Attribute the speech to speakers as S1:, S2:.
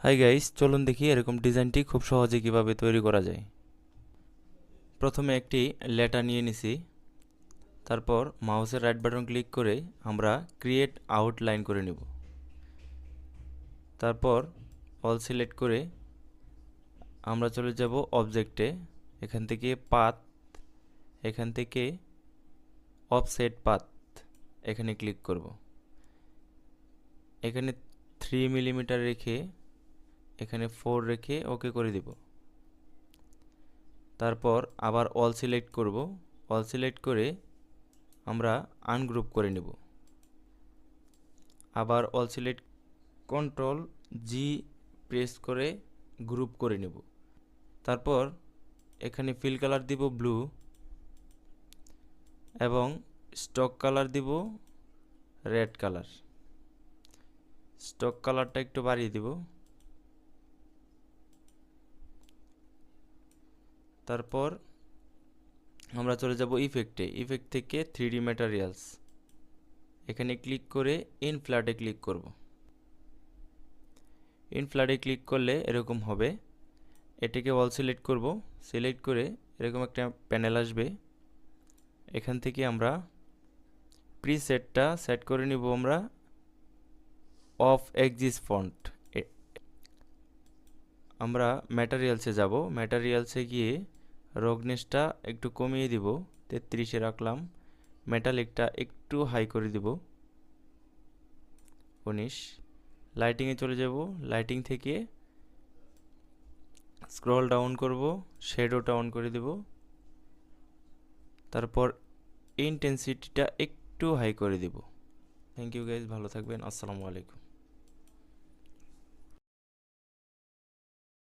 S1: Hi guys, চলুন দেখি এরকম ডিজাইনটি খুব সহজে কিভাবে তৈরি করা যায়। প্রথমে একটি লেটার নিয়ে নিছি। তারপর মাউসের রাইট বাটন ক্লিক করে আমরা ক্রিয়েট আউটলাইন করে নেব। তারপর অল সিলেক্ট করে আমরা চলে যাব অবজেক্টে। এখান থেকে পাথ, এখান থেকে অফসেট পাথ, এখানে ক্লিক করব। এখানে 3 মিলিমিটার রেখে এখানে 4 রেখে ওকে করে দেব। তারপর আবার অল সিলেক্ট করব। অল সিলেক্ট করে আমরা আনগ্রুপ করে নেব। আবার অল সিলেক্ট, কন্ট্রোল জি প্রেস করে গ্রুপ করে নেব। তারপর এখানে ফিল কালার দিব ব্লু এবং স্টক কালার দিব রেড কালার। স্টক কালারটা একটু বাড়িয়ে দিব। তারপর আমরা চলে যাব ইফেক্টে। ইফেক্ট থেকে 3D ম্যাটেরিয়ালস, এখানে ক্লিক করে ইন ফ্ল্যাটে ক্লিক করব। ইন ফ্ল্যাটে ক্লিক করলে এরকম হবে। এটাকে অল সিলেক্ট করব। সিলেক্ট করে এরকম একটা প্যানেল আসবে। এখান থেকে আমরা প্রিসেটটা সেট করে নিব আমরা অফ এক্সিস ফন্ট। আমরা ম্যাটেরিয়ালসে যাব। ম্যাটেরিয়ালসে গিয়ে রগনেসটা একটু কমিয়ে দিব, 33-এ রাখলাম। মেটালিকটা একটু হাই করে দিব, 19। লাইটিংয়ে চলে যাব। লাইটিং থেকে স্ক্রল ডাউন করব, শ্যাডোটা অন করে দেব। তারপর ইন্টেন্সিটিটা একটু হাই করে দেব। থ্যাংক ইউ গাইজ, ভালো থাকবেন। আসসালামু আলাইকুম।